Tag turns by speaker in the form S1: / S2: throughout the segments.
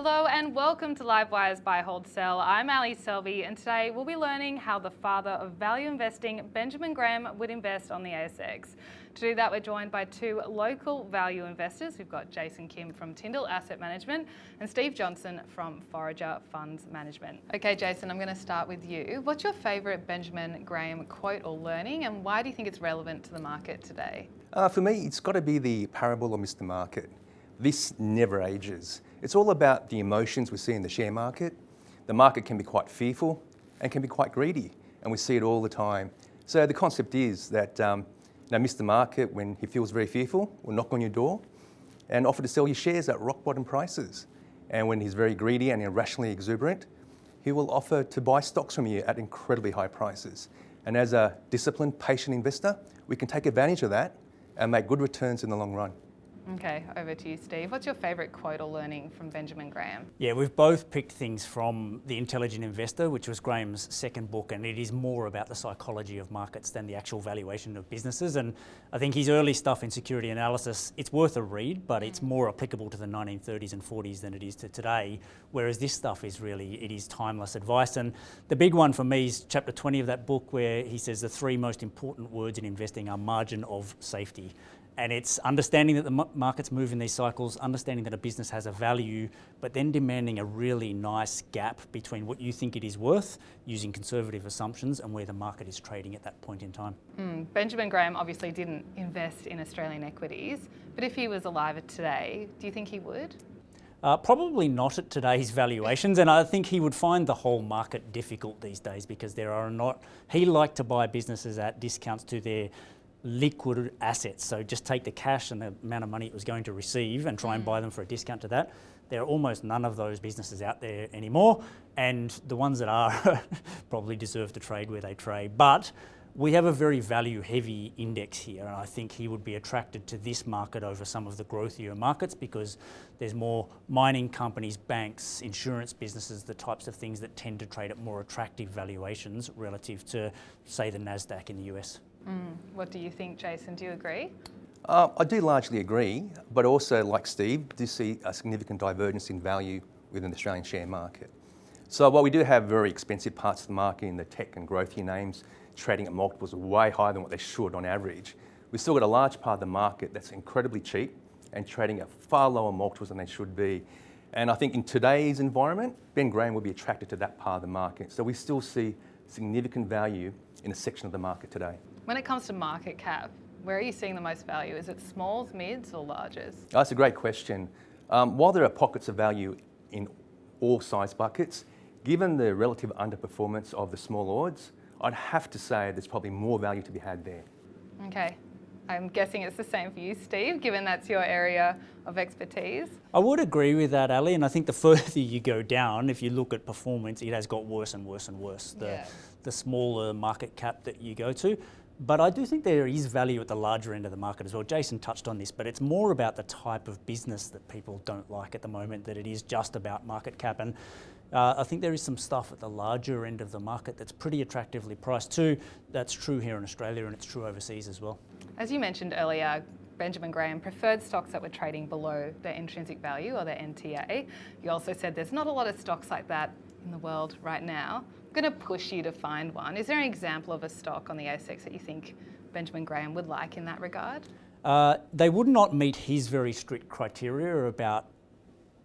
S1: Hello and welcome to Livewire's Buy, Hold, Sell. I'm Ali Selby and today we'll be learning how the father of value investing, Benjamin Graham, would invest on the ASX. To do that, we're joined by two local value investors. We've got Jason Kim from Tyndall Asset Management and Steve Johnson from Forager Funds Management. Okay, Jason, I'm going to start with you. What's your favourite Benjamin Graham quote or learning and why do you think it's relevant to the market today?
S2: For me, it's got to be the parable of Mr. Market. This never ages. It's all about the emotions we see in the share market. The market can be quite fearful and can be quite greedy, and we see it all the time. So the concept is that Mr. Market, when he feels very fearful, will knock on your door and offer to sell your shares at rock bottom prices. And when he's very greedy and irrationally exuberant, he will offer to buy stocks from you at incredibly high prices. And as a disciplined, patient investor, we can take advantage of that and make good returns in the long run.
S1: Okay, over to you, Steve. What's your favourite quote or learning from Benjamin Graham?
S3: Yeah, we've both picked things from The Intelligent Investor, which was Graham's second book, and it is more about the psychology of markets than the actual valuation of businesses. And I think his early stuff in security analysis, it's worth a read, but it's more applicable to the 1930s and 40s than it is to today, whereas this stuff is really, it is timeless advice. And the big one for me is chapter 20 of that book, where he says the three most important words in investing are margin of safety. And it's understanding that the markets move in these cycles, understanding that a business has a value, but then demanding a really nice gap between what you think it is worth, using conservative assumptions, and where the market is trading at that point in time.
S1: Benjamin Graham obviously didn't invest in Australian equities, but if he was alive today, do you think he would?
S3: Probably not at today's valuations, and I think he would find the whole market difficult these days because he liked to buy businesses at discounts to their liquid assets. So just take the cash and the amount of money it was going to receive and try and buy them for a discount to that. There are almost none of those businesses out there anymore, and the ones that are probably deserve to trade where they trade. But we have a very value heavy index here, and I think he would be attracted to this market over some of the growthier markets because there's more mining companies, banks, insurance businesses, the types of things that tend to trade at more attractive valuations relative to, say, the NASDAQ in the US.
S1: What do you think, Jason? Do you agree?
S2: I do largely agree, but also, like Steve, do see a significant divergence in value within the Australian share market. So while we do have very expensive parts of the market in the tech and growthy names, trading at multiples way higher than what they should on average, we've still got a large part of the market that's incredibly cheap and trading at far lower multiples than they should be. And I think in today's environment, Ben Graham will be attracted to that part of the market. So we still see significant value in a section of the market today.
S1: When it comes to market cap, where are you seeing the most value? Is it smalls, mids or larges?
S2: That's a great question. While there are pockets of value in all size buckets, given the relative underperformance of the small ords, I'd have to say there's probably more value to be had there.
S1: Okay. I'm guessing it's the same for you, Steve, given that's your area of expertise.
S3: I would agree with that, Ali, and I think the further you go down, if you look at performance, it has got worse and worse and worse, the smaller market cap that you go to. But I do think there is value at the larger end of the market as well. Jason touched on this, but it's more about the type of business that people don't like at the moment than it is just about market cap. And I think there is some stuff at the larger end of the market that's pretty attractively priced too. That's true here in Australia and it's true overseas as well.
S1: As you mentioned earlier, Benjamin Graham preferred stocks that were trading below their intrinsic value or their NTA. You also said there's not a lot of stocks like that in the world right now. I'm going to push you to find one. Is there an example of a stock on the ASX that you think Benjamin Graham would like in that regard?
S3: They would not meet his very strict criteria about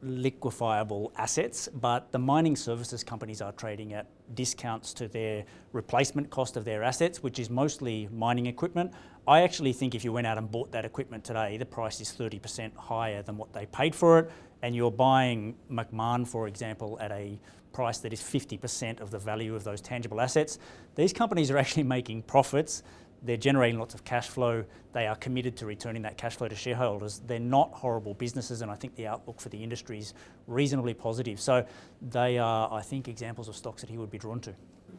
S3: liquefiable assets, but the mining services companies are trading at discounts to their replacement cost of their assets, which is mostly mining equipment. I actually think if you went out and bought that equipment today, the price is 30% higher than what they paid for it, and you're buying McMahon, for example, at a price that is 50% of the value of those tangible assets. These companies are actually making profits. They're generating lots of cash flow. They are committed to returning that cash flow to shareholders. They're not horrible businesses, and I think the outlook for the industry is reasonably positive. So they are, I think, examples of stocks that he would be drawn to.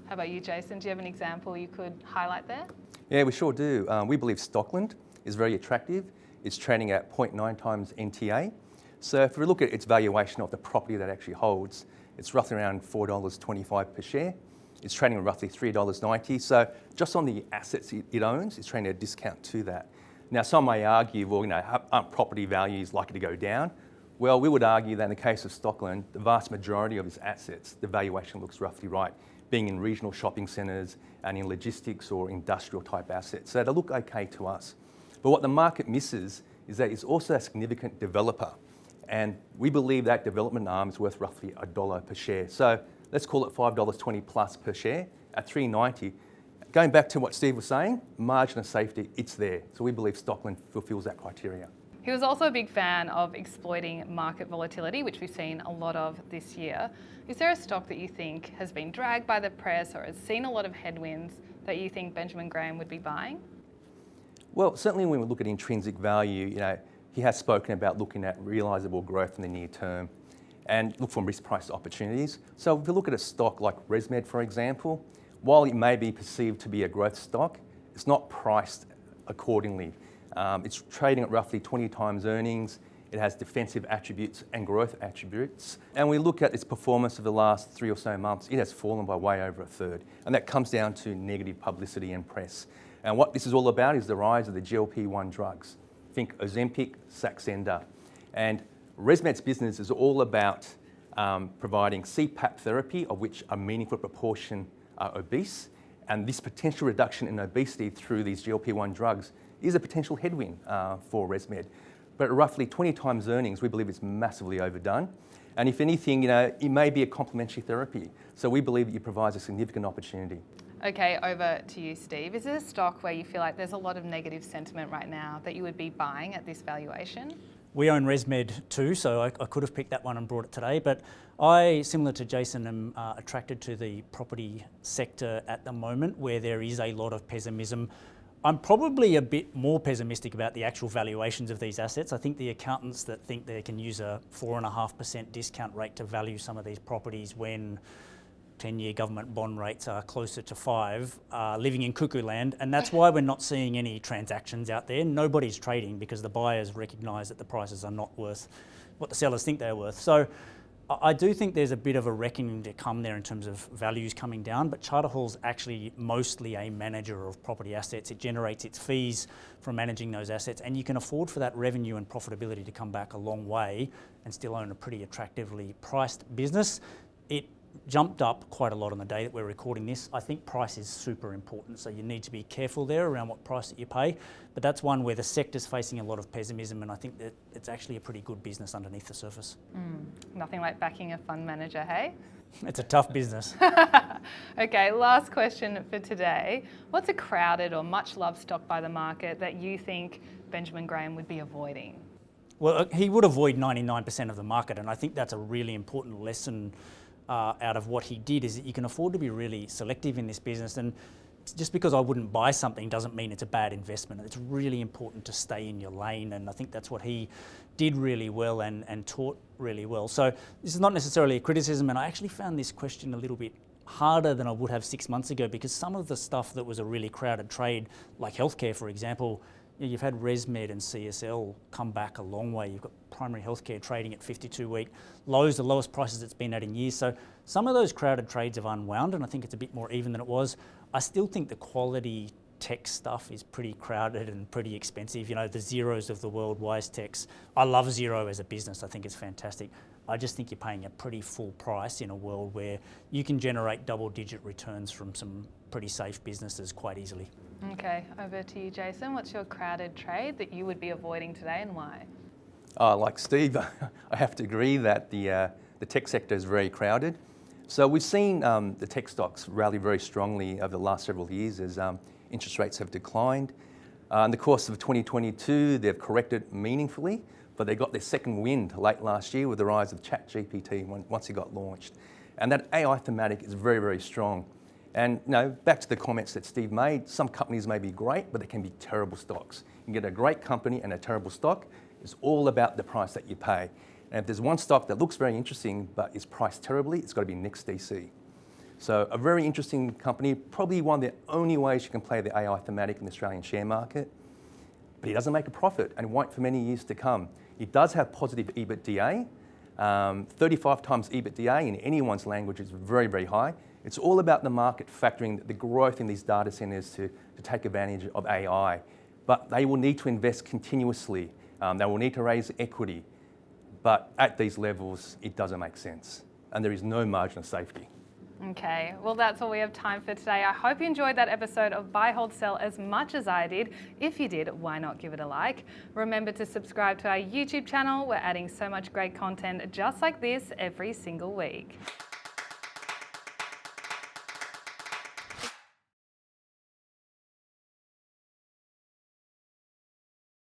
S1: How about you, Jason? Do you have an example you could highlight there?
S2: Yeah, we sure do. We believe Stockland is very attractive. It's trading at 0.9 times NTA. So if we look at its valuation of the property that it actually holds, it's roughly around $4.25 per share. It's trading at roughly $3.90. So just on the assets it owns, it's trading at a discount to that. Now, some may argue, well, aren't property values likely to go down? Well, we would argue that in the case of Stockland, the vast majority of its assets, the valuation looks roughly right, being in regional shopping centres and in logistics or industrial type assets. So they look okay to us. But what the market misses is that it's also a significant developer. And we believe that development arm is worth roughly $1 per share. So let's call it $5.20 plus per share at $3.90. Going back to what Steve was saying, margin of safety, it's there. So we believe Stockland fulfills that criteria.
S1: He was also a big fan of exploiting market volatility, which we've seen a lot of this year. Is there a stock that you think has been dragged by the press or has seen a lot of headwinds that you think Benjamin Graham would be buying?
S2: Well, certainly when we look at intrinsic value, he has spoken about looking at realisable growth in the near term and look for mispriced opportunities. So if you look at a stock like ResMed, for example, while it may be perceived to be a growth stock, it's not priced accordingly. It's trading at roughly 20 times earnings. It has defensive attributes and growth attributes. And we look at its performance of the last 3 or so months, it has fallen by way over a third. And that comes down to negative publicity and press. And what this is all about is the rise of the GLP-1 drugs. Think Ozempic, Saxenda. And ResMed's business is all about providing CPAP therapy, of which a meaningful proportion are obese. And this potential reduction in obesity through these GLP-1 drugs is a potential headwind for ResMed. But at roughly 20 times earnings, we believe it's massively overdone. And if anything, it may be a complementary therapy. So we believe it provides a significant opportunity.
S1: Okay, over to you, Steve. Is it a stock where you feel like there's a lot of negative sentiment right now that you would be buying at this valuation?
S3: We own ResMed too, so I could have picked that one and brought it today, but I, similar to Jason, am attracted to the property sector at the moment where there is a lot of pessimism. I'm probably a bit more pessimistic about the actual valuations of these assets. I think the accountants that think they can use a 4.5% discount rate to value some of these properties when 10-year government bond rates are closer to 5, living in cuckoo land, and that's why we're not seeing any transactions out there. Nobody's trading because the buyers recognise that the prices are not worth what the sellers think they're worth. So I do think there's a bit of a reckoning to come there in terms of values coming down, but Char Halls actually mostly a manager of property assets. It generates its fees from managing those assets, and you can afford for that revenue and profitability to come back a long way and still own a pretty attractively priced business. It jumped up quite a lot on the day that we're recording this. I think price is super important, so you need to be careful there around what price that you pay. But that's one where the sector's facing a lot of pessimism, and I think that it's actually a pretty good business underneath the surface.
S1: Nothing like backing a fund manager, hey?
S3: It's a tough business.
S1: Okay, last question for today. What's a crowded or much loved stock by the market that you think Benjamin Graham would be avoiding?
S3: Well, he would avoid 99% of the market, and I think that's a really important lesson out of what he did, is that you can afford to be really selective in this business. And just because I wouldn't buy something doesn't mean it's a bad investment. It's really important to stay in your lane, and I think that's what he did really well and taught really well. So this is not necessarily a criticism, and I actually found this question a little bit harder than I would have 6 months ago, because some of the stuff that was a really crowded trade, like healthcare, for example, you've had ResMed and CSL come back a long way. You've got primary healthcare trading at 52-week lows, the lowest prices it's been at in years. So some of those crowded trades have unwound, and I think it's a bit more even than it was. I still think the quality tech stuff is pretty crowded and pretty expensive. The Xeros of the world, WiseTechs. I love Xero as a business. I think it's fantastic. I just think you're paying a pretty full price in a world where you can generate double-digit returns from some pretty safe businesses quite easily.
S1: Okay, over to you, Jason. What's your crowded trade that you would be avoiding today, and why?
S2: Like Steve, I have to agree that the tech sector is very crowded. So we've seen the tech stocks rally very strongly over the last several years as interest rates have declined. In the course of 2022, they've corrected meaningfully, but they got their second wind late last year with the rise of ChatGPT once it got launched. And that AI thematic is very, very strong. And back to the comments that Steve made, some companies may be great, but they can be terrible stocks. You can get a great company and a terrible stock. It's all about the price that you pay. And if there's one stock that looks very interesting but is priced terribly, it's got to be NextDC. So a very interesting company, probably one of the only ways you can play the AI thematic in the Australian share market. But it doesn't make a profit and won't for many years to come. It does have positive EBITDA. 35 times EBITDA in anyone's language is very, very high. It's all about the market factoring the growth in these data centers to take advantage of AI. But they will need to invest continuously. They will need to raise equity. But at these levels, it doesn't make sense. And there is no margin of safety.
S1: Okay, well that's all we have time for today. I hope you enjoyed that episode of Buy, Hold, Sell as much as I did. If you did, why not give it a like? Remember to subscribe to our YouTube channel. We're adding so much great content just like this every single week.